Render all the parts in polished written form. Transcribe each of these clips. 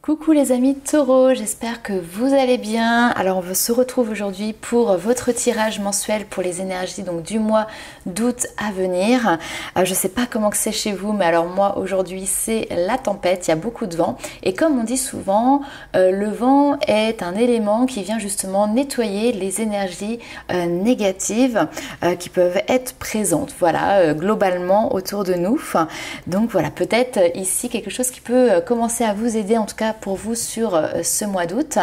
Coucou les amis Taureau, j'espère que vous allez bien. Alors on se retrouve aujourd'hui pour votre tirage mensuel pour les énergies donc du mois d'août à venir. Je sais pas comment que c'est chez vous, mais alors moi aujourd'hui c'est la tempête, il y a beaucoup de vent et comme on dit souvent, le vent est un élément qui vient justement nettoyer les énergies négatives qui peuvent être présentes, voilà, globalement autour de nous. Donc voilà, peut-être ici quelque chose qui peut commencer à vous aider en tout cas pour vous sur ce mois d'août.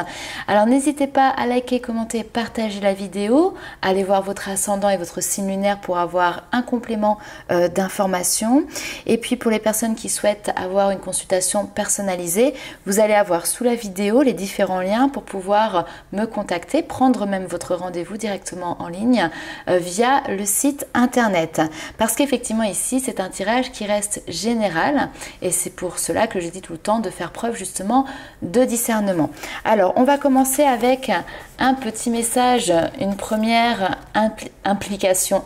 Alors n'hésitez pas à liker, commenter, partager la vidéo, allez voir votre ascendant et votre signe lunaire pour avoir un complément d'informations. Et puis pour les personnes qui souhaitent avoir une consultation personnalisée, vous allez avoir sous la vidéo les différents liens pour pouvoir me contacter, prendre même votre rendez-vous directement en ligne via le site internet. Parce qu'effectivement ici c'est un tirage qui reste général et c'est pour cela que je dis tout le temps de faire preuve justement de discernement. Alors on va commencer avec un petit message, une première indication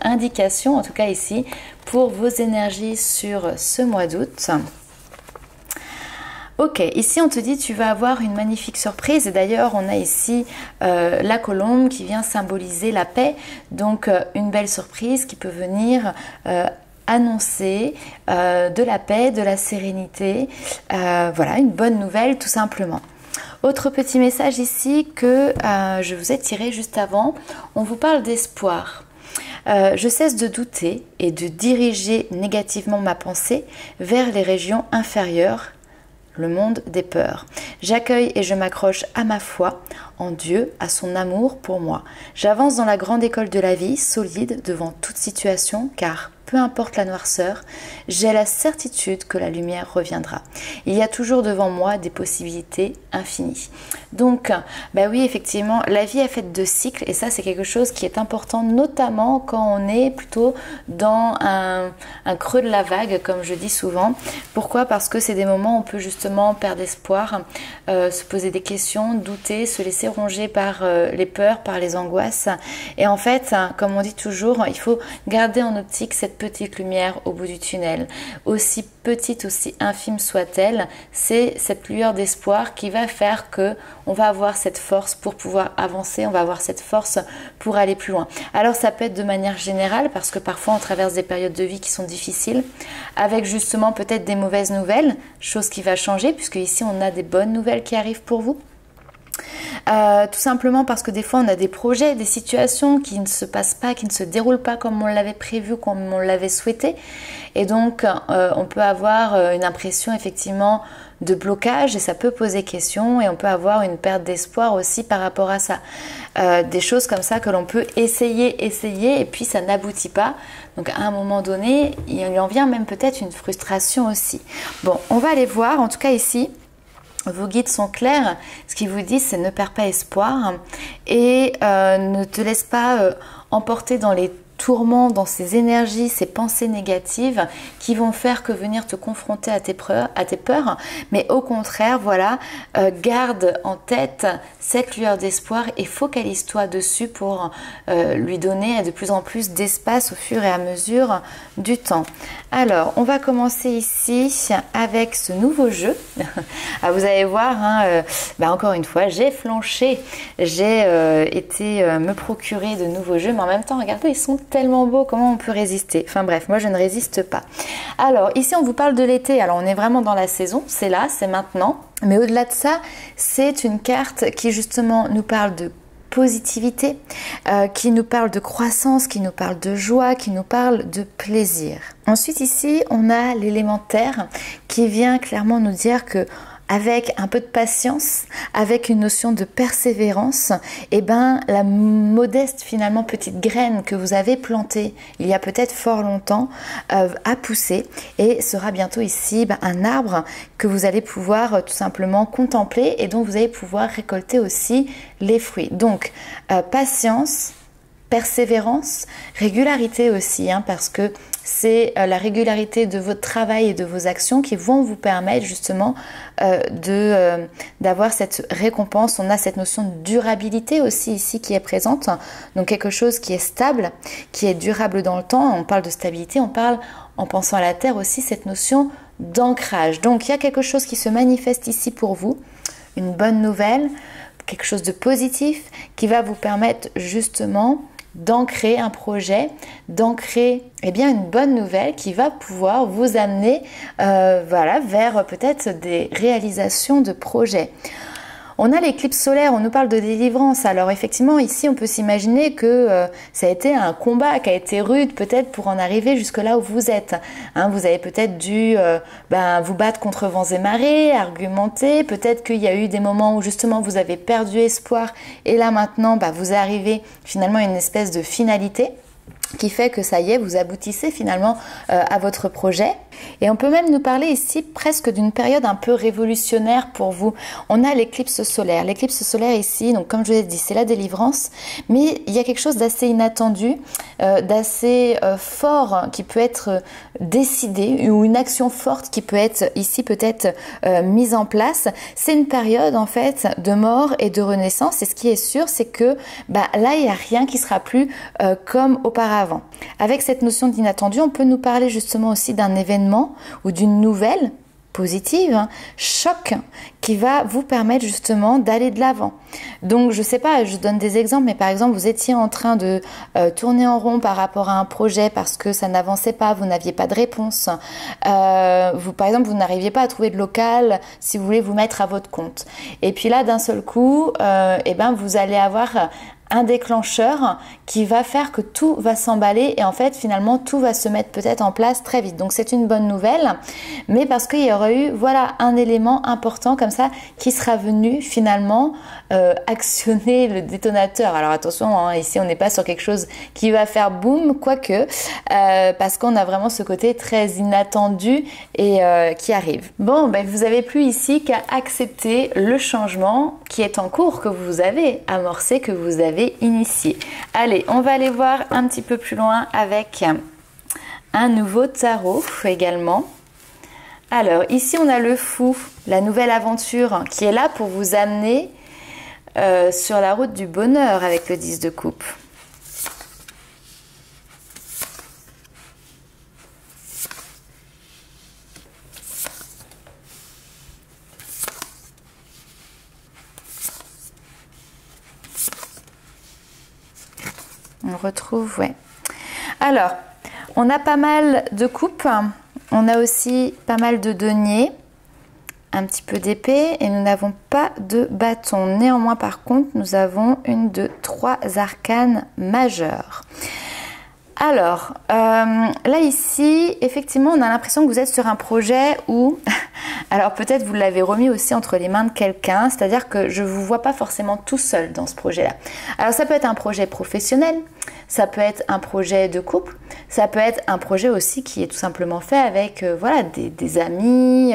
en tout cas ici pour vos énergies sur ce mois d'août. Ok, ici on te dit tu vas avoir une magnifique surprise et d'ailleurs on a ici la colombe qui vient symboliser la paix, donc une belle surprise qui peut venir annoncer de la paix, de la sérénité, voilà, une bonne nouvelle tout simplement. Autre petit message ici que je vous ai tiré juste avant, on vous parle d'espoir. Je cesse de douter et de diriger négativement ma pensée vers les régions inférieures, le monde des peurs. J'accueille et je m'accroche à ma foi en Dieu, à son amour pour moi. J'avance dans la grande école de la vie, solide devant toute situation, car peu importe la noirceur, j'ai la certitude que la lumière reviendra. Il y a toujours devant moi des possibilités infinies. Donc, bah oui, effectivement, la vie est faite de cycles et ça, c'est quelque chose qui est important, notamment quand on est plutôt dans un creux de la vague, comme je dis souvent. Pourquoi? Parce que c'est des moments où on peut justement perdre espoir, se poser des questions, douter, se laisser ronger par les peurs, par les angoisses. Et en fait, comme on dit toujours, il faut garder en optique cette petite lumière au bout du tunnel. Aussi petite, aussi infime soit-elle, c'est cette lueur d'espoir qui va faire que on va avoir cette force pour pouvoir avancer, on va avoir cette force pour aller plus loin. Alors ça peut être de manière générale parce que parfois on traverse des périodes de vie qui sont difficiles avec justement peut-être des mauvaises nouvelles, chose qui va changer puisque ici on a des bonnes nouvelles qui arrivent pour vous. Tout simplement parce que des fois on a des projets, des situations qui ne se passent pas, qui ne se déroulent pas comme on l'avait prévu, comme on l'avait souhaité et donc on peut avoir une impression effectivement de blocage et ça peut poser question et on peut avoir une perte d'espoir aussi par rapport à ça. Des choses comme ça que l'on peut essayer et puis ça n'aboutit pas. Donc à un moment donné, il en vient même peut-être une frustration aussi. Bon, on va aller voir, en tout cas ici, vos guides sont clairs. Ce qu'ils vous disent, c'est ne perds pas espoir et ne te laisse pas emporter dans les tourments, dans ces énergies, ces pensées négatives qui vont faire que venir te confronter à tes peurs, mais au contraire, voilà, garde en tête cette lueur d'espoir et focalise-toi dessus pour lui donner de plus en plus d'espace au fur et à mesure du temps. Alors, on va commencer ici avec ce nouveau jeu. Vous allez voir, hein, encore une fois, j'ai flanché, j'ai été me procurer de nouveaux jeux, mais en même temps, regardez, ils sont tellement beau, comment on peut résister? Enfin bref, moi je ne résiste pas. Alors ici on vous parle de l'été, alors on est vraiment dans la saison, c'est là, c'est maintenant. Mais au-delà de ça, c'est une carte qui justement nous parle de positivité, qui nous parle de croissance, qui nous parle de joie, qui nous parle de plaisir. Ensuite ici, on a l'élémentaire qui vient clairement nous dire que avec un peu de patience, avec une notion de persévérance, la modeste finalement petite graine que vous avez plantée il y a peut-être fort longtemps a poussé et sera bientôt ici un arbre que vous allez pouvoir tout simplement contempler et dont vous allez pouvoir récolter aussi les fruits. Donc patience, persévérance, régularité aussi, hein, parce que c'est la régularité de votre travail et de vos actions qui vont vous permettre justement d'avoir cette récompense. On a cette notion de durabilité aussi ici qui est présente, donc quelque chose qui est stable, qui est durable dans le temps. On parle de stabilité, on parle en pensant à la Terre aussi cette notion d'ancrage. Donc il y a quelque chose qui se manifeste ici pour vous, une bonne nouvelle, quelque chose de positif qui va vous permettre justement d'ancrer un projet, d'ancrer une bonne nouvelle qui va pouvoir vous amener vers peut-être des réalisations de projets. On a l'éclipse solaire, on nous parle de délivrance. Alors effectivement, ici, on peut s'imaginer que ça a été un combat qui a été rude, peut-être pour en arriver jusque là où vous êtes. Vous avez peut-être dû vous battre contre vents et marées, argumenter. Peut-être qu'il y a eu des moments où justement vous avez perdu espoir. Et là maintenant, vous arrivez finalement à une espèce de finalité qui fait que ça y est, vous aboutissez finalement à votre projet. Et on peut même nous parler ici presque d'une période un peu révolutionnaire pour vous. On a l'éclipse solaire. L'éclipse solaire ici, donc comme je vous ai dit, c'est la délivrance, mais il y a quelque chose d'assez inattendu, d'assez fort qui peut être décidé, ou une action forte qui peut être ici peut-être mise en place. C'est une période en fait de mort et de renaissance, et ce qui est sûr, c'est que là, il n'y a rien qui sera plus comme auparavant. Avec cette notion d'inattendu, on peut nous parler justement aussi d'un événement ou d'une nouvelle positive, choc, qui va vous permettre justement d'aller de l'avant. Donc je sais pas, je donne des exemples, mais par exemple vous étiez en train de tourner en rond par rapport à un projet parce que ça n'avançait pas, vous n'aviez pas de réponse, par exemple vous n'arriviez pas à trouver de local si vous voulez vous mettre à votre compte. Et puis là d'un seul coup, vous allez avoir un déclencheur qui va faire que tout va s'emballer et en fait finalement tout va se mettre peut-être en place très vite. Donc c'est une bonne nouvelle, mais parce qu'il y aura eu un élément important comme ça qui sera venu finalement actionner le détonateur. Alors attention, ici on n'est pas sur quelque chose qui va faire boum, quoique, parce qu'on a vraiment ce côté très inattendu et qui arrive. Bon, vous avez plus ici qu'à accepter le changement qui est en cours, que vous avez amorcé, que vous avez initié. Allez, on va aller voir un petit peu plus loin avec un nouveau tarot également. Alors, ici on a le fou, la nouvelle aventure qui est là pour vous amener sur la route du bonheur avec le 10 de coupe. On retrouve, ouais. Alors, on a pas mal de coupes, on a aussi pas mal de deniers, un petit peu d'épée et nous n'avons pas de bâton. Néanmoins, par contre, nous avons une de 3 arcanes majeures. Alors, là ici, effectivement, on a l'impression que vous êtes sur un projet où, alors peut-être vous l'avez remis aussi entre les mains de quelqu'un, c'est-à-dire que je ne vous vois pas forcément tout seul dans ce projet-là. Alors ça peut être un projet professionnel, ça peut être un projet de couple, ça peut être un projet aussi qui est tout simplement fait avec des amis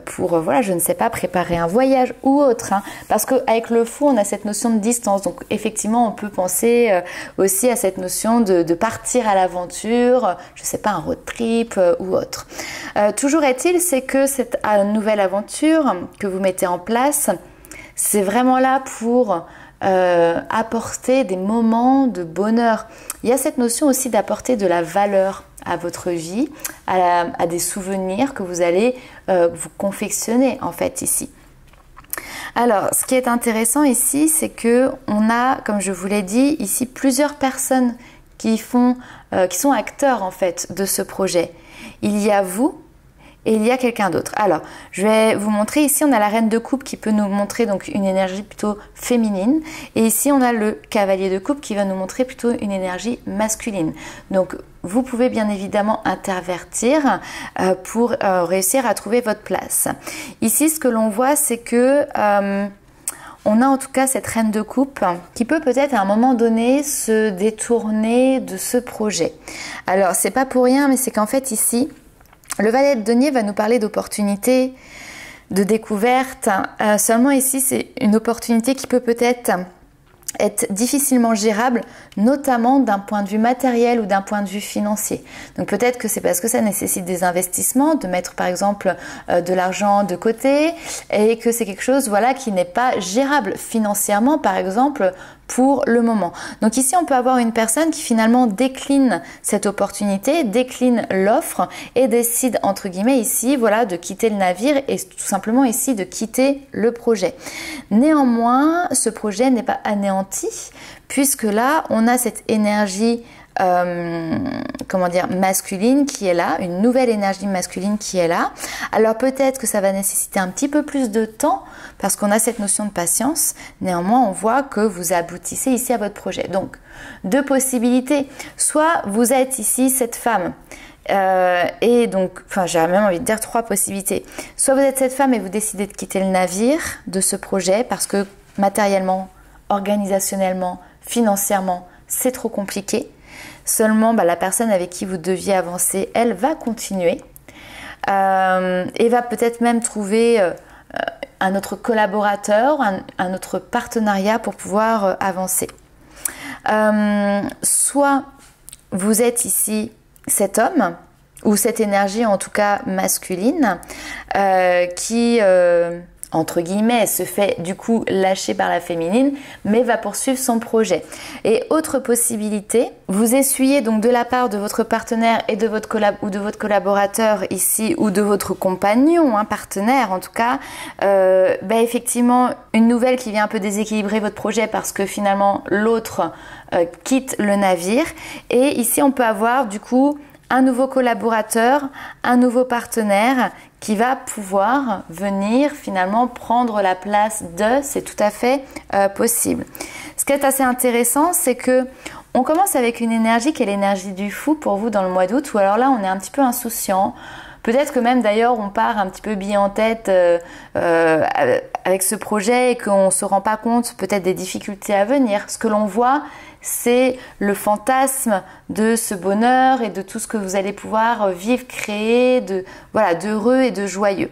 pour, je ne sais pas, préparer un voyage ou autre. Parce qu'avec le fou, on a cette notion de distance. Donc effectivement, on peut penser aussi à cette notion de partir à l'aventure, je ne sais pas, un road trip ou autre. Toujours est-il, c'est que cette nouvelle aventure que vous mettez en place, c'est vraiment là pour apporter des moments de bonheur. Il y a cette notion aussi d'apporter de la valeur à votre vie, à des souvenirs que vous allez vous confectionner en fait ici. Alors, ce qui est intéressant ici, c'est que on a, comme je vous l'ai dit, ici plusieurs personnes qui sont acteurs en fait de ce projet. Il y a vous et il y a quelqu'un d'autre. Alors, je vais vous montrer ici, on a la reine de coupe qui peut nous montrer donc une énergie plutôt féminine. Et ici, on a le cavalier de coupe qui va nous montrer plutôt une énergie masculine. Donc, vous pouvez bien évidemment intervertir pour réussir à trouver votre place. Ici, ce que l'on voit, c'est que on a en tout cas cette reine de coupe qui peut peut-être à un moment donné se détourner de ce projet. Alors, c'est pas pour rien, mais c'est qu'en fait ici, le valet de denier va nous parler d'opportunités, de découvertes. Seulement ici, c'est une opportunité qui peut peut-être être difficilement gérable, notamment d'un point de vue matériel ou d'un point de vue financier. Donc peut-être que c'est parce que ça nécessite des investissements, de mettre par exemple de l'argent de côté et que c'est quelque chose qui n'est pas gérable financièrement par exemple pour le moment. Donc ici, on peut avoir une personne qui finalement décline cette opportunité, décline l'offre et décide, entre guillemets, ici, voilà, de quitter le navire et tout simplement ici de quitter le projet. Néanmoins, ce projet n'est pas anéanti puisque là, on a cette énergie comment dire, masculine qui est là, une nouvelle énergie masculine qui est là. Alors peut-être que ça va nécessiter un petit peu plus de temps parce qu'on a cette notion de patience. Néanmoins, on voit que vous aboutissez ici à votre projet. Donc, deux possibilités. Soit vous êtes ici cette femme et donc, enfin j'ai même envie de dire trois possibilités. Soit vous êtes cette femme et vous décidez de quitter le navire de ce projet parce que matériellement, organisationnellement, financièrement, c'est trop compliqué. Seulement, la personne avec qui vous deviez avancer, elle va continuer et va peut-être même trouver un autre collaborateur, un autre partenariat pour pouvoir avancer. Soit vous êtes ici cet homme, ou cette énergie en tout cas masculine, qui... entre guillemets, se fait du coup lâcher par la féminine, mais va poursuivre son projet. Et autre possibilité, vous essuyez donc de la part de votre partenaire et de votre collaborateur ici, ou de votre compagnon, partenaire en tout cas, effectivement, une nouvelle qui vient un peu déséquilibrer votre projet parce que finalement l'autre quitte le navire. Et ici, on peut avoir du coup un nouveau collaborateur, un nouveau partenaire qui va pouvoir venir finalement prendre la place de, c'est tout à fait possible. Ce qui est assez intéressant, c'est que on commence avec une énergie qui est l'énergie du fou pour vous dans le mois d'août, ou alors là on est un petit peu insouciant. Peut-être que même d'ailleurs on part un petit peu bille en tête avec ce projet et qu'on ne se rend pas compte peut-être des difficultés à venir. Ce que l'on voit, c'est le fantasme de ce bonheur et de tout ce que vous allez pouvoir vivre, créer, d'heureux et de joyeux.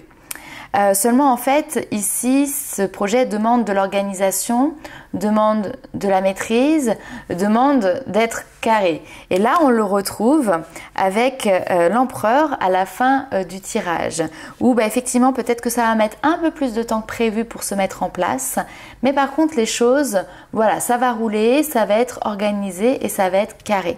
Seulement en fait, ici, ce projet demande de l'organisation, demande de la maîtrise, demande d'être carré. Et là, on le retrouve avec l'empereur à la fin du tirage, où effectivement, peut-être que ça va mettre un peu plus de temps que prévu pour se mettre en place, mais par contre, les choses, voilà, ça va rouler, ça va être organisé et ça va être carré.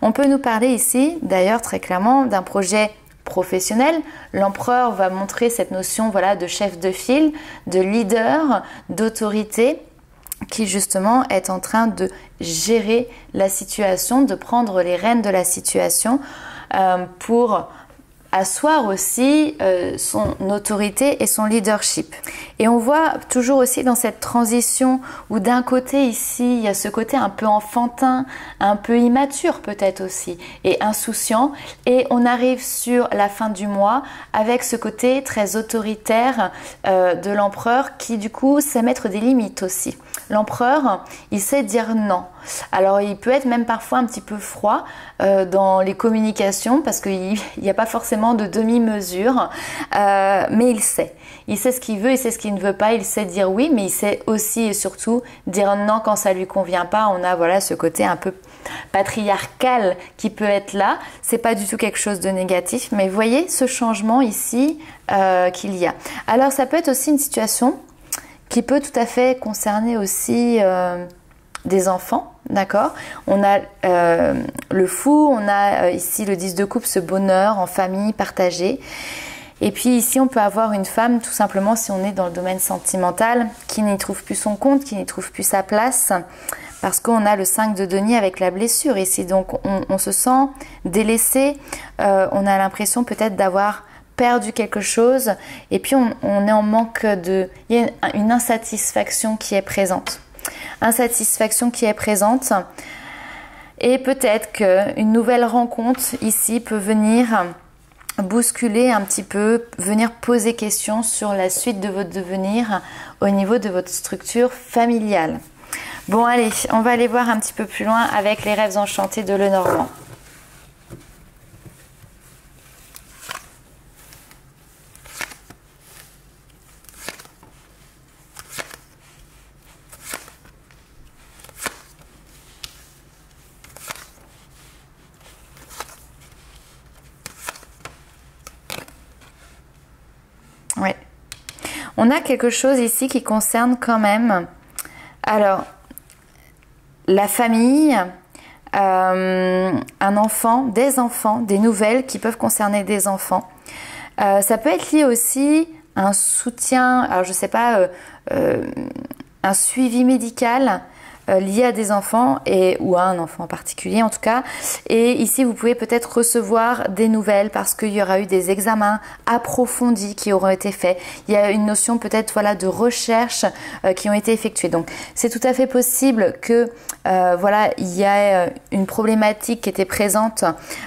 On peut nous parler ici, d'ailleurs, très clairement, d'un projet professionnel. L'empereur va montrer cette notion de chef de file, de leader, d'autorité qui justement est en train de gérer la situation, de prendre les rênes de la situation pour asseoir aussi son autorité et son leadership. Et on voit toujours aussi dans cette transition où d'un côté ici, il y a ce côté un peu enfantin, un peu immature peut-être aussi, et insouciant, et on arrive sur la fin du mois avec ce côté très autoritaire de l'empereur qui du coup sait mettre des limites aussi. L'empereur, il sait dire non. Alors il peut être même parfois un petit peu froid dans les communications parce qu'il n'y a pas forcément de demi-mesure, mais il sait ce qu'il veut, il sait ce qu'il ne veut pas, il sait dire oui, mais il sait aussi et surtout dire non quand ça lui convient pas. On a ce côté un peu patriarcal qui peut être là. C'est pas du tout quelque chose de négatif, mais voyez ce changement ici qu'il y a. Alors ça peut être aussi une situation qui peut tout à fait concerner aussi des enfants, d'accord? On a le fou, on a ici le 10 de coupe, ce bonheur en famille partagé. Et puis ici, on peut avoir une femme, tout simplement, si on est dans le domaine sentimental, qui n'y trouve plus son compte, qui n'y trouve plus sa place, parce qu'on a le 5 de denier avec la blessure ici. Donc, on se sent délaissé, on a l'impression peut-être d'avoir perdu quelque chose, et puis on est en manque de... Il y a une insatisfaction qui est présente. Insatisfaction qui est présente, et peut-être qu'une nouvelle rencontre ici peut venir bousculer un petit peu, venir poser question sur la suite de votre devenir au niveau de votre structure familiale. Bon allez, on va aller voir un petit peu plus loin avec les rêves enchantés de Lenormand. Ouais. On a quelque chose ici qui concerne quand même. Alors, la famille, un enfant, des nouvelles qui peuvent concerner des enfants. Ça peut être lié aussi à un soutien, alors je sais pas, un suivi médical lié à des enfants ou à un enfant en particulier en tout cas. Et ici vous pouvez peut-être recevoir des nouvelles parce qu'il y aura eu des examens approfondis qui auront été faits. Il y a une notion peut-être voilà de recherche qui ont été effectuées. Donc c'est tout à fait possible que voilà il y a une problématique qui était présente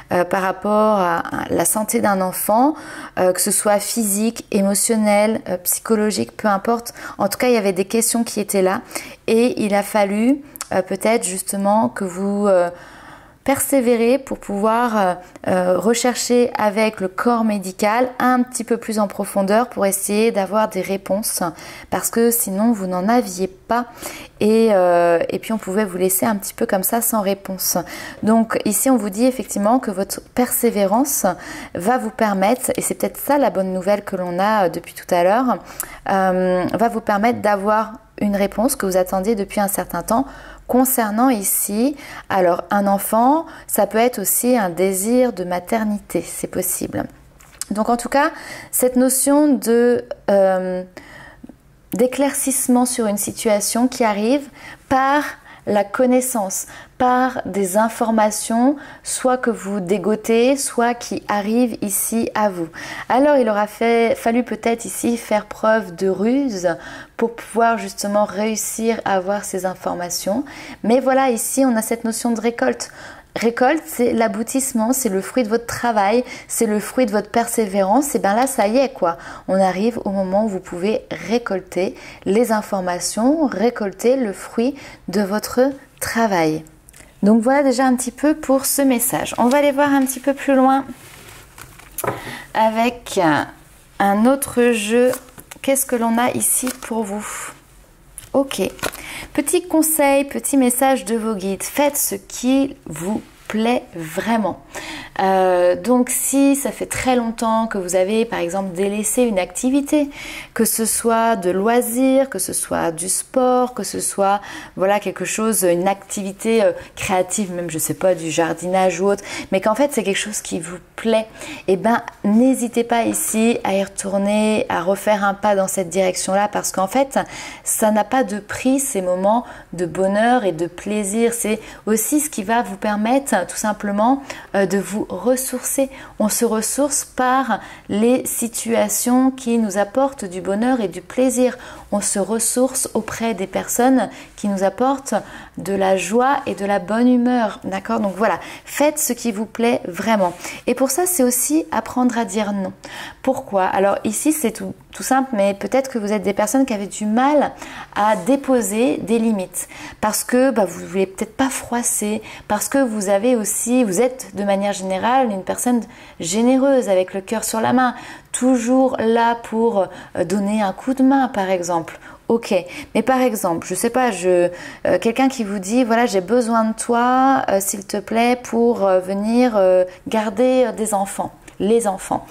par rapport à la santé d'un enfant, que ce soit physique, émotionnel, psychologique, peu importe. En tout cas il y avait des questions qui étaient là et il a fallu peut-être justement que vous persévérez pour pouvoir rechercher avec le corps médical un petit peu plus en profondeur pour essayer d'avoir des réponses parce que sinon vous n'en aviez pas et puis on pouvait vous laisser un petit peu comme ça sans réponse. Donc ici on vous dit effectivement que votre persévérance va vous permettre, et c'est peut-être ça la bonne nouvelle que l'on a depuis tout à l'heure, va vous permettre d'avoir une réponse que vous attendiez depuis un certain temps concernant ici, alors un enfant, ça peut être aussi un désir de maternité, c'est possible. Donc en tout cas, cette notion d'éclaircissement sur une situation qui arrive par la connaissance, par des informations, soit que vous dégotez, soit qui arrivent ici à vous. Alors il aura fallu peut-être ici faire preuve de ruse pour pouvoir justement réussir à avoir ces informations. Mais voilà, ici on a cette notion de récolte. Récolte, c'est l'aboutissement, c'est le fruit de votre travail, c'est le fruit de votre persévérance. Et bien là, ça y est quoi. On arrive au moment où vous pouvez récolter les informations, récolter le fruit de votre travail. Donc voilà déjà un petit peu pour ce message. On va aller voir un petit peu plus loin avec un autre jeu. Qu'est-ce que l'on a ici pour vous? Ok. Petit conseil, petit message de vos guides. Faites ce qui vous plaît vraiment. Donc si ça fait très longtemps que vous avez par exemple délaissé une activité, que ce soit de loisirs, que ce soit du sport, que ce soit voilà quelque chose, une activité créative, même je sais pas du jardinage ou autre, mais qu'en fait c'est quelque chose qui vous plaît, et ben n'hésitez pas ici à y retourner, à refaire un pas dans cette direction-là, parce qu'en fait ça n'a pas de prix, ces moments de bonheur et de plaisir. C'est aussi ce qui va vous permettre tout simplement de vous ressourcer. On se ressource par les situations qui nous apportent du bonheur et du plaisir. On se ressource auprès des personnes qui nous apportent de la joie et de la bonne humeur. D'accord? Donc voilà, faites ce qui vous plaît vraiment. Et pour ça, c'est aussi apprendre à dire non. Pourquoi? Alors ici, c'est tout simple, mais peut-être que vous êtes des personnes qui avaient du mal à déposer des limites parce que vous ne voulez peut-être pas froisser, parce que vous êtes de manière générale une personne généreuse avec le cœur sur la main, toujours là pour donner un coup de main par exemple. Ok, mais par exemple, je sais pas, quelqu'un qui vous dit voilà, j'ai besoin de toi s'il te plaît pour venir garder des enfants. Les enfants.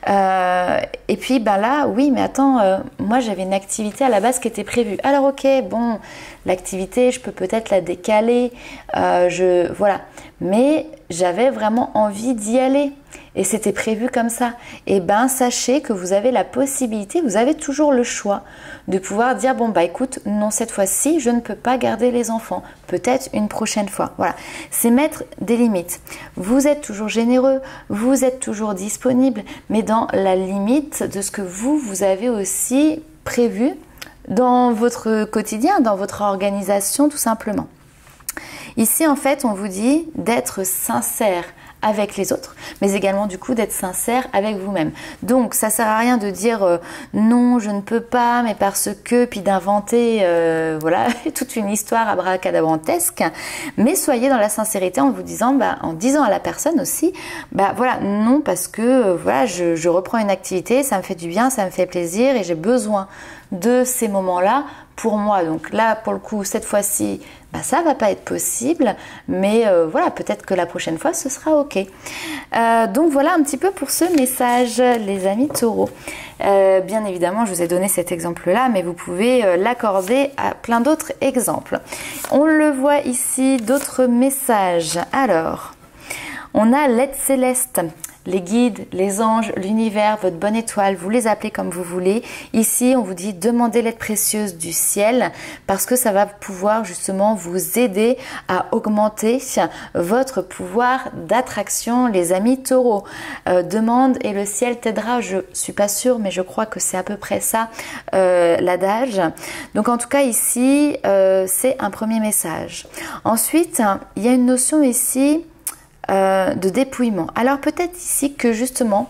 Et puis là, oui, mais attends, moi j'avais une activité à la base qui était prévue. Alors ok, bon, l'activité, je peux peut-être la décaler, voilà. Mais j'avais vraiment envie d'y aller. Et c'était prévu comme ça. Et sachez que vous avez la possibilité, vous avez toujours le choix de pouvoir dire bon écoute, non, cette fois-ci je ne peux pas garder les enfants, peut-être une prochaine fois. Voilà, c'est mettre des limites. Vous êtes toujours généreux, vous êtes toujours disponible, mais dans la limite de ce que vous avez aussi prévu dans votre quotidien, dans votre organisation tout simplement. Ici en fait on vous dit d'être sincère avec les autres, mais également du coup d'être sincère avec vous-même. Donc ça sert à rien de dire non, je ne peux pas, mais parce que, puis d'inventer voilà toute une histoire abracadabrantesque, mais soyez dans la sincérité en vous disant, en disant à la personne aussi, voilà, non, parce que voilà, je reprends une activité, ça me fait du bien, ça me fait plaisir et j'ai besoin de ces moments-là pour moi. Donc là, pour le coup, cette fois-ci, bah, ça va pas être possible, mais voilà, peut-être que la prochaine fois ce sera ok. Donc voilà un petit peu pour ce message, les amis taureaux. Bien évidemment, je vous ai donné cet exemple-là, mais vous pouvez l'accorder à plein d'autres exemples. On le voit ici, d'autres messages. Alors, on a l'aide céleste. Les guides, les anges, l'univers, votre bonne étoile, vous les appelez comme vous voulez. Ici, on vous dit demandez l'aide précieuse du ciel parce que ça va pouvoir justement vous aider à augmenter votre pouvoir d'attraction, les amis taureaux. Demande et le ciel t'aidera. Je suis pas sûre, mais je crois que c'est à peu près ça l'adage. Donc en tout cas ici, c'est un premier message. Ensuite, il y a une notion ici de dépouillement. Alors peut-être ici que justement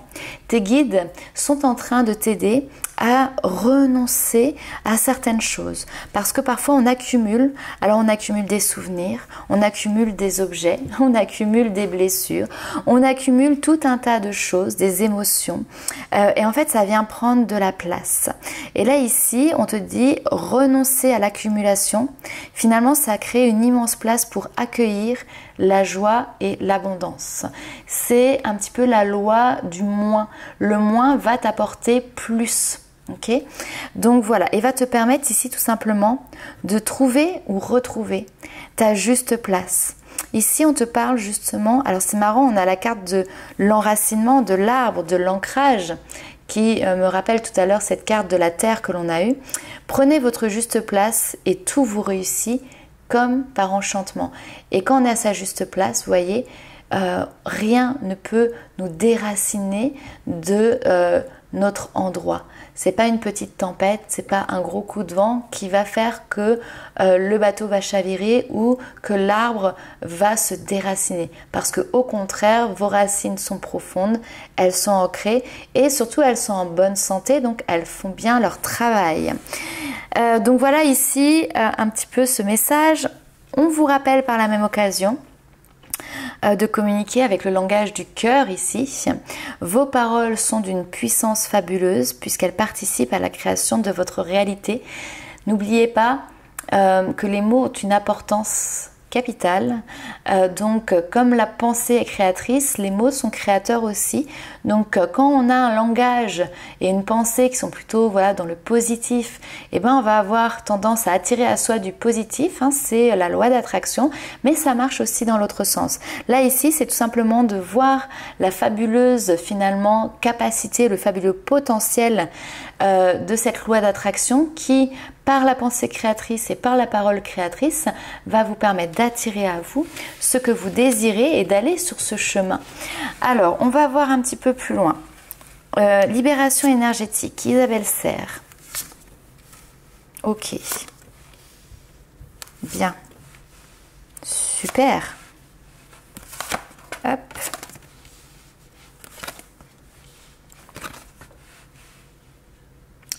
tes guides sont en train de t'aider à renoncer à certaines choses parce que parfois on accumule, alors on accumule des souvenirs, on accumule des objets, on accumule des blessures, on accumule tout un tas de choses, des émotions et en fait ça vient prendre de la place. Et là ici on te dit renoncer à l'accumulation, finalement ça crée une immense place pour accueillir la joie et l'abondance. C'est un petit peu la loi du moins. Le moins va t'apporter plus. Ok, donc voilà, et va te permettre ici tout simplement de trouver ou retrouver ta juste place. Ici, on te parle justement, alors c'est marrant, on a la carte de l'enracinement, de l'arbre, de l'ancrage, qui me rappelle tout à l'heure cette carte de la terre que l'on a eue. Prenez votre juste place et tout vous réussit comme par enchantement. Et quand on est à sa juste place, vous voyez, rien ne peut nous déraciner de notre endroit. C'est pas une petite tempête, c'est pas un gros coup de vent qui va faire que le bateau va chavirer ou que l'arbre va se déraciner. Parce que au contraire, vos racines sont profondes, elles sont ancrées et surtout elles sont en bonne santé, donc elles font bien leur travail. Donc voilà ici un petit peu ce message. On vous rappelle par la même occasion de communiquer avec le langage du cœur ici. Vos paroles sont d'une puissance fabuleuse puisqu'elles participent à la création de votre réalité. N'oubliez pas que les mots ont une importance capitale. Donc comme la pensée est créatrice, les mots sont créateurs aussi. Donc quand on a un langage et une pensée qui sont plutôt voilà, dans le positif, eh ben, on va avoir tendance à attirer à soi du positif, hein, c'est la loi d'attraction, mais ça marche aussi dans l'autre sens. Là ici, c'est tout simplement de voir la fabuleuse finalement capacité, le fabuleux potentiel de cette loi d'attraction qui, par la pensée créatrice et par la parole créatrice, va vous permettre d'attirer à vous ce que vous désirez et d'aller sur ce chemin. Alors, on va voir un petit peu plus loin. Libération énergétique, Isabelle Serre. Ok. Bien. Super. Hop.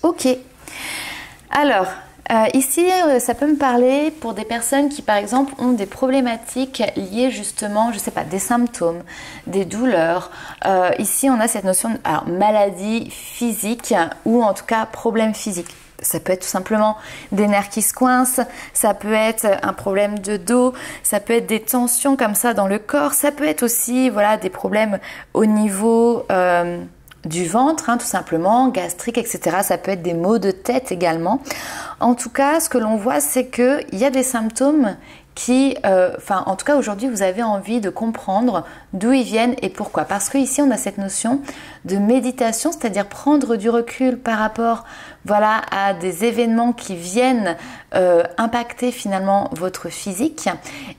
Ok. Alors, ici, ça peut me parler pour des personnes qui, par exemple, ont des problématiques liées justement, je sais pas, des symptômes, des douleurs. Ici, on a cette notion de maladie physique ou en tout cas problème physique. Ça peut être tout simplement des nerfs qui se coincent, ça peut être un problème de dos, ça peut être des tensions comme ça dans le corps, ça peut être aussi voilà, des problèmes au niveau du ventre, hein, tout simplement, gastrique, etc. Ça peut être des maux de tête également. En tout cas, ce que l'on voit, c'est qu'il y a des symptômes qui, en tout cas aujourd'hui, vous avez envie de comprendre d'où ils viennent et pourquoi. Parce qu'ici, on a cette notion de méditation, c'est-à-dire prendre du recul par rapport voilà, à des événements qui viennent impacter finalement votre physique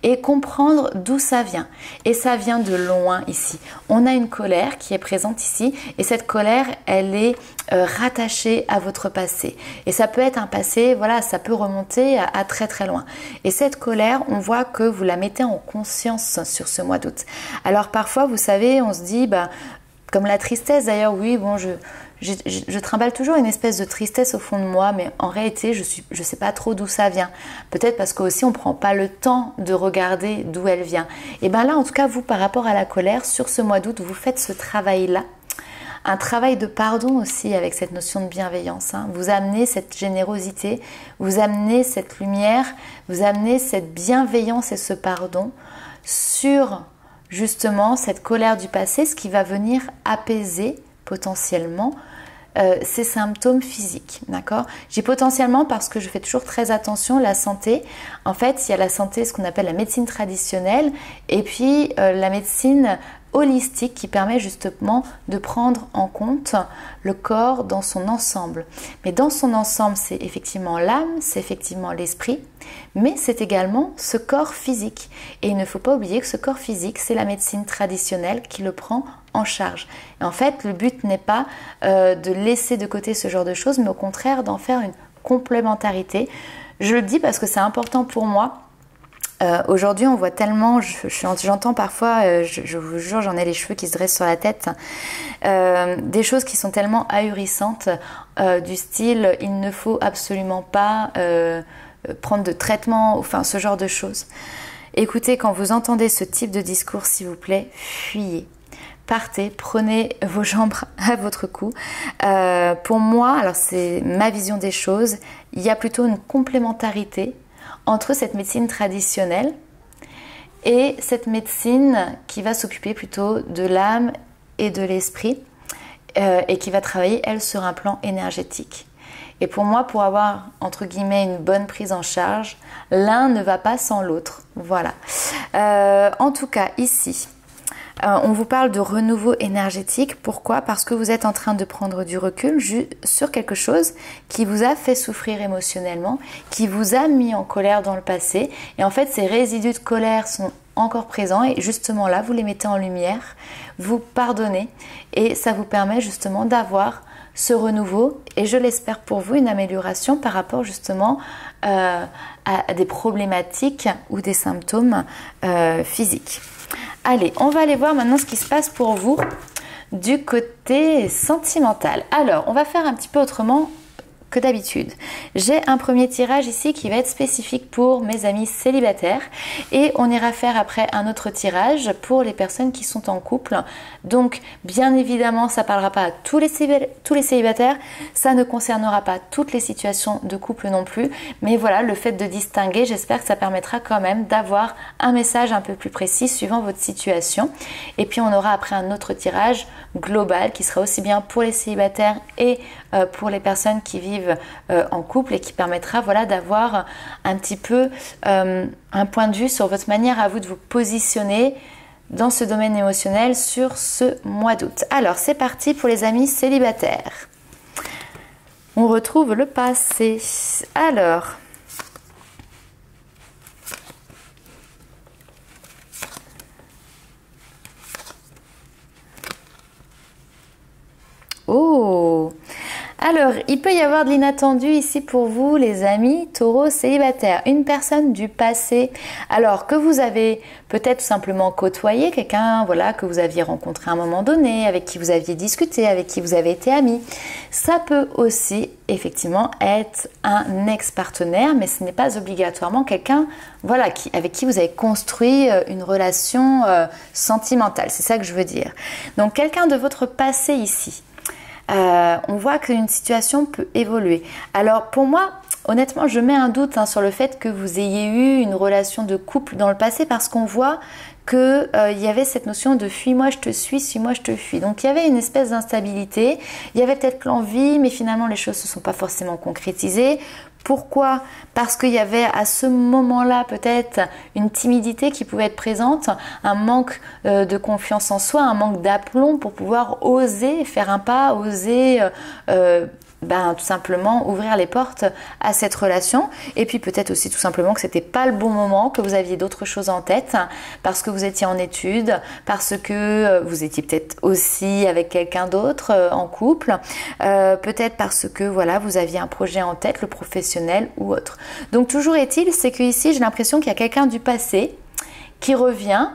et comprendre d'où ça vient. Et ça vient de loin ici. On a une colère qui est présente ici et cette colère, elle est rattachée à votre passé. Et ça peut être un passé, voilà, ça peut remonter à très très loin. Et cette colère, on voit que vous la mettez en conscience sur ce mois d'août. Alors parfois, vous savez, on se dit, comme la tristesse d'ailleurs, oui, bon, je trimballe toujours une espèce de tristesse au fond de moi, mais en réalité, je sais pas trop d'où ça vient. Peut-être parce qu'aussi, on prend pas le temps de regarder d'où elle vient. Et bien là, en tout cas, vous, par rapport à la colère, sur ce mois d'août, vous faites ce travail-là. un travail de pardon aussi avec cette notion de bienveillance. Hein. Vous amenez cette générosité, vous amenez cette lumière, vous amenez cette bienveillance et ce pardon sur justement cette colère du passé, ce qui va venir apaiser potentiellement ces symptômes physiques, d'accord? J'ai potentiellement parce que je fais toujours très attention, la santé. En fait, il y a la santé, ce qu'on appelle la médecine traditionnelle, et puis la médecine holistique qui permet justement de prendre en compte le corps dans son ensemble. Mais dans son ensemble, c'est effectivement l'âme, c'est effectivement l'esprit, mais c'est également ce corps physique. Et il ne faut pas oublier que ce corps physique, c'est la médecine traditionnelle qui le prend en charge. Et en fait, le but n'est pas de laisser de côté ce genre de choses, mais au contraire d'en faire une complémentarité. Je le dis parce que c'est important pour moi. Aujourd'hui, on voit tellement, j'entends parfois, je vous jure, j'en ai les cheveux qui se dressent sur la tête, des choses qui sont tellement ahurissantes, du style, il ne faut absolument pas prendre de traitement, enfin ce genre de choses. Écoutez, quand vous entendez ce type de discours, s'il vous plaît, fuyez. Partez, prenez vos jambes à votre cou. Pour moi, alors c'est ma vision des choses, il y a plutôt une complémentarité entre cette médecine traditionnelle et cette médecine qui va s'occuper plutôt de l'âme et de l'esprit et qui va travailler, elle, sur un plan énergétique. Et pour moi, pour avoir, entre guillemets, une bonne prise en charge, l'un ne va pas sans l'autre. Voilà. En tout cas, ici, on vous parle de renouveau énergétique. Pourquoi? Parce que vous êtes en train de prendre du recul sur quelque chose qui vous a fait souffrir émotionnellement, qui vous a mis en colère dans le passé. Et en fait, ces résidus de colère sont encore présents et justement là, vous les mettez en lumière, vous pardonnez et ça vous permet justement d'avoir ce renouveau et je l'espère pour vous une amélioration par rapport justement à des problématiques ou des symptômes physiques. Allez, on va aller voir maintenant ce qui se passe pour vous du côté sentimental. Alors, on va faire un petit peu autrement que d'habitude. J'ai un premier tirage ici qui va être spécifique pour mes amis célibataires et on ira faire après un autre tirage pour les personnes qui sont en couple. Donc bien évidemment ça ne parlera pas à tous les célibataires, ça ne concernera pas toutes les situations de couple non plus, mais voilà, le fait de distinguer, j'espère que ça permettra quand même d'avoir un message un peu plus précis suivant votre situation. Et puis on aura après un autre tirage global qui sera aussi bien pour les célibataires et pour les personnes qui vivent en couple et qui permettra voilà, d'avoir un petit peu un point de vue sur votre manière à vous de vous positionner dans ce domaine émotionnel sur ce mois d'août. Alors c'est parti pour les amis célibataires. On retrouve le passé. Alors, oh! Alors, il peut y avoir de l'inattendu ici pour vous, les amis taureaux célibataires. Une personne du passé, alors que vous avez peut-être tout simplement côtoyé, quelqu'un voilà, que vous aviez rencontré à un moment donné, avec qui vous aviez discuté, avec qui vous avez été amis. Ça peut aussi, effectivement, être un ex-partenaire, mais ce n'est pas obligatoirement quelqu'un voilà, avec qui vous avez construit une relation sentimentale. C'est ça que je veux dire. Donc, quelqu'un de votre passé ici. On voit qu'une situation peut évoluer. Alors pour moi, honnêtement, je mets un doute sur le fait que vous ayez eu une relation de couple dans le passé parce qu'on voit qu'il y avait cette notion de fuis-moi je te suis-moi je te fuis. Donc il y avait une espèce d'instabilité, il y avait peut-être l'envie, mais finalement les choses ne se sont pas forcément concrétisées. Pourquoi? Parce qu'il y avait à ce moment-là peut-être une timidité qui pouvait être présente, un manque de confiance en soi, un manque d'aplomb pour pouvoir oser faire un pas, oser tout simplement ouvrir les portes à cette relation. Et puis peut-être aussi tout simplement que c'était pas le bon moment, que vous aviez d'autres choses en tête, parce que vous étiez en études, parce que vous étiez peut-être aussi avec quelqu'un d'autre en couple, peut-être parce que voilà, vous aviez un projet en tête, le professionnel ou autre. Donc toujours est-il, c'est que ici j'ai l'impression qu'il y a quelqu'un du passé qui revient.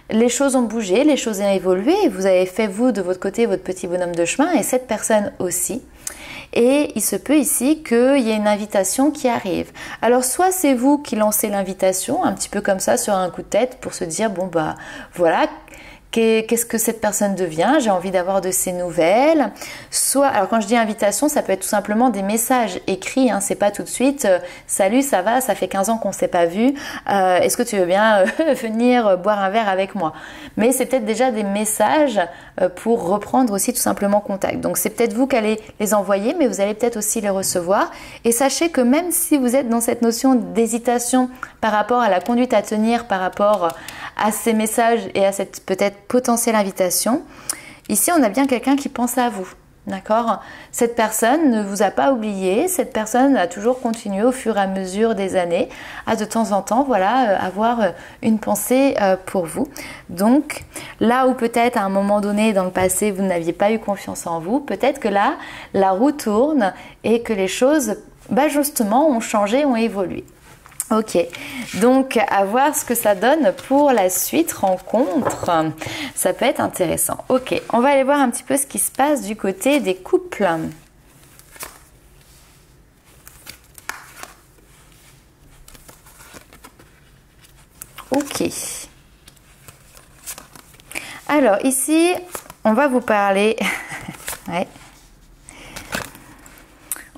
Les choses ont bougé, les choses ont évolué, et vous avez fait vous de votre côté votre petit bonhomme de chemin et cette personne aussi. Et il se peut ici qu'il y ait une invitation qui arrive. Alors soit c'est vous qui lancez l'invitation, un petit peu comme ça sur un coup de tête pour se dire bon bah voilà, qu'est-ce que cette personne devient, j'ai envie d'avoir de ses nouvelles. Soit, alors quand je dis invitation, ça peut être tout simplement des messages écrits, hein, c'est pas tout de suite salut, ça va, ça fait 15 ans qu'on ne s'est pas vu, est-ce que tu veux bien venir boire un verre avec moi? Mais c'est peut-être déjà des messages pour reprendre aussi tout simplement contact. Donc c'est peut-être vous qui allez les envoyer, mais vous allez peut-être aussi les recevoir. Et sachez que même si vous êtes dans cette notion d'hésitation par rapport à la conduite à tenir, par rapport à ces messages et à cette peut-être potentielle invitation, ici on a bien quelqu'un qui pense à vous. D'accord? Cette personne ne vous a pas oublié, cette personne a toujours continué au fur et à mesure des années à de temps en temps, voilà, avoir une pensée pour vous. Donc là où peut-être à un moment donné dans le passé vous n'aviez pas eu confiance en vous, peut-être que là la roue tourne et que les choses justement ont changé, ont évolué. Ok, donc à voir ce que ça donne pour la suite rencontre, ça peut être intéressant. Ok, on va aller voir un petit peu ce qui se passe du côté des couples. Ok. Alors ici, on va vous parler... ouais.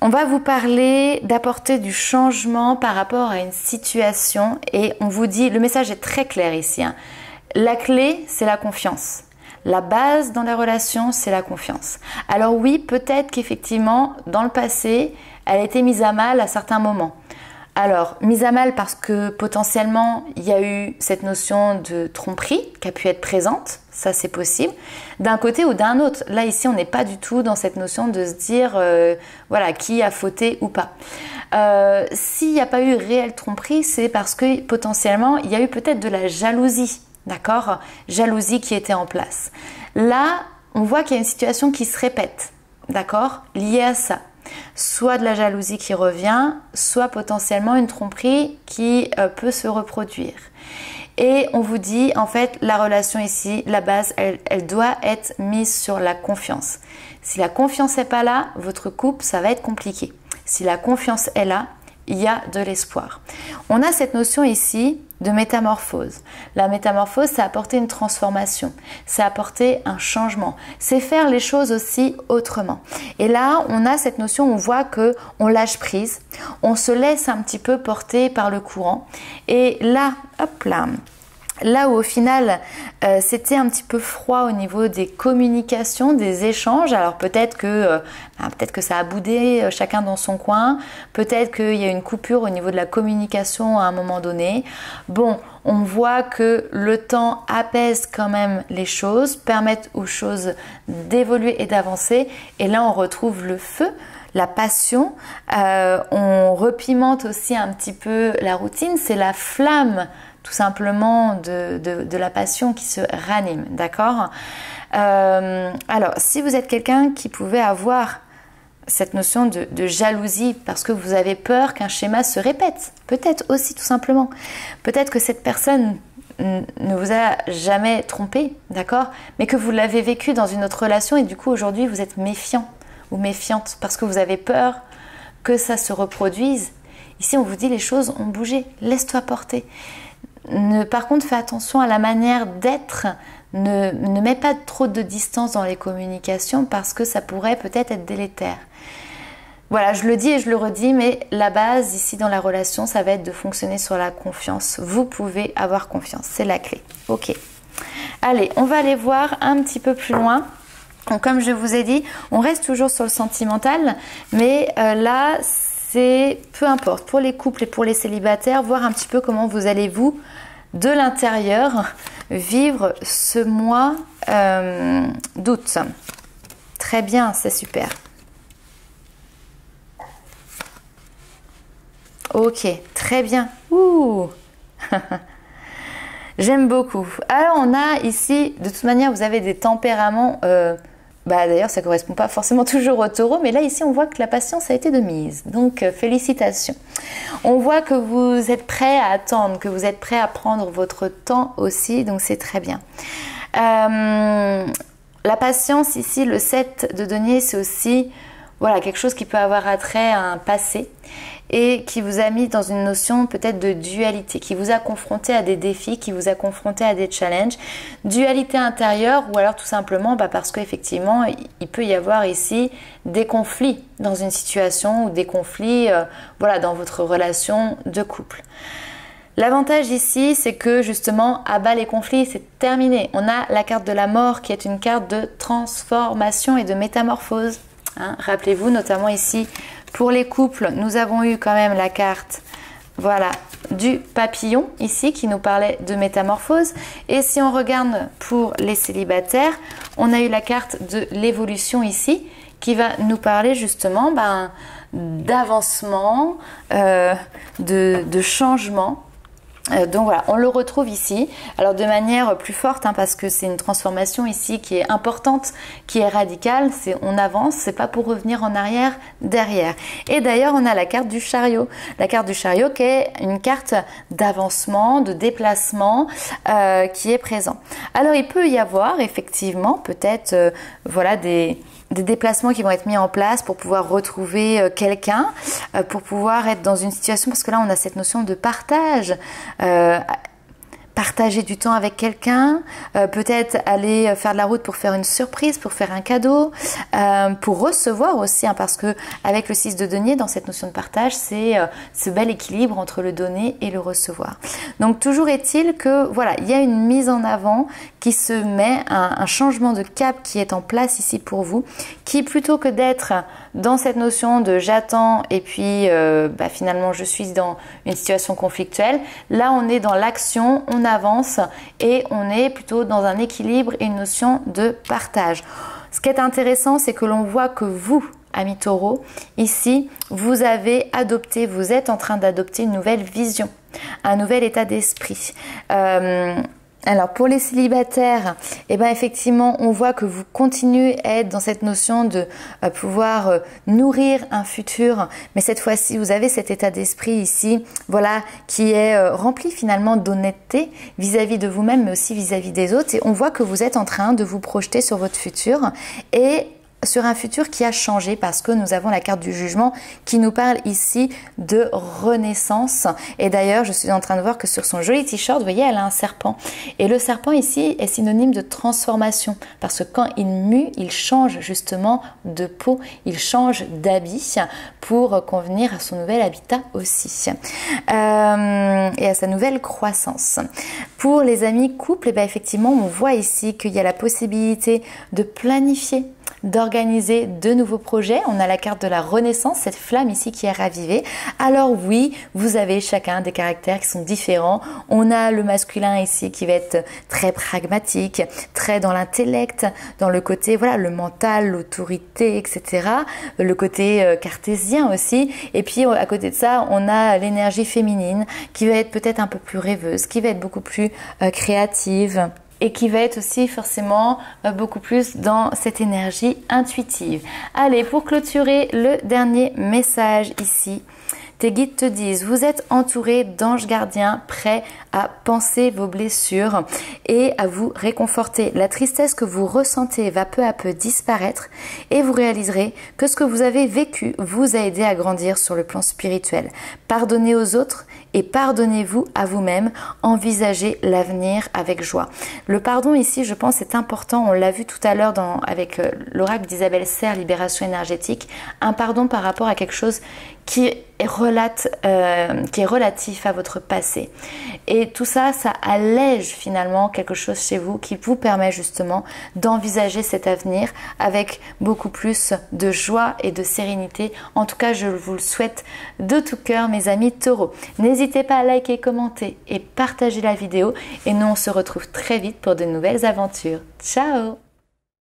On va vous parler d'apporter du changement par rapport à une situation et on vous dit, le message est très clair ici, hein. La clé, c'est la confiance. La base dans la relation, c'est la confiance. Alors oui, peut-être qu'effectivement, dans le passé, elle a été mise à mal à certains moments. Alors, mise à mal parce que potentiellement, il y a eu cette notion de tromperie qui a pu être présente, ça c'est possible, d'un côté ou d'un autre. Là, ici, on n'est pas du tout dans cette notion de se dire, voilà, qui a fauté ou pas. S'il n'y a pas eu réelle tromperie, c'est parce que potentiellement, il y a eu peut-être de la jalousie, d'accord? Jalousie qui était en place. Là, on voit qu'il y a une situation qui se répète, d'accord? Liée à ça. Soit de la jalousie qui revient, soit potentiellement une tromperie qui peut se reproduire. Et on vous dit, en fait, la relation ici, la base, elle doit être mise sur la confiance. Si la confiance n'est pas là, votre couple, ça va être compliqué. Si la confiance est là, il y a de l'espoir. On a cette notion ici de métamorphose. La métamorphose, c'est apporter une transformation, c'est apporter un changement, c'est faire les choses aussi autrement. Et là, on a cette notion, on voit que on lâche prise, on se laisse un petit peu porter par le courant. Et là, hop là, là où au final c'était un petit peu froid au niveau des communications, des échanges, alors peut-être que ça a boudé chacun dans son coin, peut-être qu'il y a une coupure au niveau de la communication à un moment donné. Bon, on voit que le temps apaise quand même les choses, permet aux choses d'évoluer et d'avancer, et là on retrouve le feu, la passion, on repimente aussi un petit peu la routine, c'est la flamme tout simplement de la passion qui se ranime, d'accord? Alors, si vous êtes quelqu'un qui pouvait avoir cette notion de jalousie parce que vous avez peur qu'un schéma se répète, peut-être aussi tout simplement, peut-être que cette personne ne vous a jamais trompé, d'accord? Mais que vous l'avez vécu dans une autre relation et du coup aujourd'hui vous êtes méfiant ou méfiante parce que vous avez peur que ça se reproduise. Ici on vous dit les choses ont bougé, laisse-toi porter. Par contre, fais attention à la manière d'être, ne mets pas trop de distance dans les communications parce que ça pourrait peut-être être délétère. Voilà, je le dis et je le redis, mais la base ici dans la relation, ça va être de fonctionner sur la confiance. Vous pouvez avoir confiance, c'est la clé. Ok. Allez, on va aller voir un petit peu plus loin. Donc, comme je vous ai dit, on reste toujours sur le sentimental, mais là, c'est peu importe, pour les couples et pour les célibataires, voir un petit peu comment vous allez vous, de l'intérieur, vivre ce mois d'août. Très bien, c'est super. Ok, très bien. Ouh. J'aime beaucoup. Alors on a ici, de toute manière, vous avez des tempéraments... d'ailleurs, ça ne correspond pas forcément toujours au taureau, mais là, ici, on voit que la patience a été de mise. Donc, félicitations. On voit que vous êtes prêt à attendre, que vous êtes prêt à prendre votre temps aussi, donc c'est très bien. La patience, ici, le 7 de denier, c'est aussi voilà, quelque chose qui peut avoir attrait à un passé et qui vous a mis dans une notion peut-être de dualité, qui vous a confronté à des défis, qui vous a confronté à des challenges, dualité intérieure ou alors tout simplement parce qu'effectivement il peut y avoir ici des conflits dans une situation ou des conflits voilà, dans votre relation de couple. L'avantage ici, c'est que justement, à bas les conflits, c'est terminé. On a la carte de la mort qui est une carte de transformation et de métamorphose. Hein, rappelez-vous, notamment ici, pour les couples, nous avons eu quand même la carte, voilà, du papillon ici qui nous parlait de métamorphose. Et si on regarde pour les célibataires, on a eu la carte de l'évolution ici qui va nous parler justement d'avancement, de changement. Donc voilà, on le retrouve ici, alors de manière plus forte, hein, parce que c'est une transformation ici qui est importante, qui est radicale, on avance, c'est pas pour revenir en arrière, derrière. Et d'ailleurs, on a la carte du chariot qui est une carte d'avancement, de déplacement qui est présent. Alors il peut y avoir effectivement peut-être voilà, des déplacements qui vont être mis en place pour pouvoir retrouver quelqu'un, pour pouvoir être dans une situation, parce que là on a cette notion de partage, partager du temps avec quelqu'un, peut-être aller faire de la route pour faire une surprise, pour faire un cadeau, pour recevoir aussi, hein, parce que avec le 6 de denier, dans cette notion de partage, c'est ce bel équilibre entre le donner et le recevoir. Donc toujours est-il que voilà, il y a une mise en avant qui se met, un changement de cap qui est en place ici pour vous, qui plutôt que d'être dans cette notion de j'attends et puis finalement je suis dans une situation conflictuelle, là on est dans l'action, on avance et on est plutôt dans un équilibre et une notion de partage. Ce qui est intéressant, c'est que l'on voit que vous, amis taureaux, ici, vous avez adopté, vous êtes en train d'adopter une nouvelle vision, un nouvel état d'esprit. Alors pour les célibataires, effectivement, on voit que vous continuez à être dans cette notion de pouvoir nourrir un futur, mais cette fois-ci, vous avez cet état d'esprit ici, voilà, qui est rempli finalement d'honnêteté vis-à-vis de vous-même, mais aussi vis-à-vis des autres. Et on voit que vous êtes en train de vous projeter sur votre futur et sur un futur qui a changé, parce que nous avons la carte du jugement qui nous parle ici de renaissance. Et d'ailleurs, je suis en train de voir que sur son joli t-shirt, vous voyez, elle a un serpent. Et le serpent ici est synonyme de transformation, parce que quand il mue, il change justement de peau, il change d'habit pour convenir à son nouvel habitat aussi. Et à sa nouvelle croissance. Pour les amis couples, effectivement, on voit ici qu'il y a la possibilité de planifier, d'organiser de nouveaux projets. On a la carte de la renaissance, cette flamme ici qui est ravivée. Alors oui, vous avez chacun des caractères qui sont différents. On a le masculin ici qui va être très pragmatique, très dans l'intellect, dans le côté, voilà, le mental, l'autorité, etc. Le côté cartésien aussi. Et puis à côté de ça, on a l'énergie féminine qui va être peut-être un peu plus rêveuse, qui va être beaucoup plus créative. Et qui va être aussi forcément beaucoup plus dans cette énergie intuitive. Allez, pour clôturer, le dernier message ici. Tes guides te disent, vous êtes entouré d'anges gardiens prêts à panser vos blessures et à vous réconforter. La tristesse que vous ressentez va peu à peu disparaître et vous réaliserez que ce que vous avez vécu vous a aidé à grandir sur le plan spirituel. Pardonnez aux autres et pardonnez-vous à vous-même. Envisagez l'avenir avec joie. Le pardon ici, je pense, est important. On l'a vu tout à l'heure avec l'oracle d'Isabelle Serre, Libération énergétique. Un pardon par rapport à quelque chose qui est relatif à votre passé. Et tout ça, ça allège finalement quelque chose chez vous qui vous permet justement d'envisager cet avenir avec beaucoup plus de joie et de sérénité. En tout cas, je vous le souhaite de tout cœur, mes amis taureaux. N'hésitez pas à liker, commenter et partager la vidéo. Et nous, on se retrouve très vite pour de nouvelles aventures. Ciao!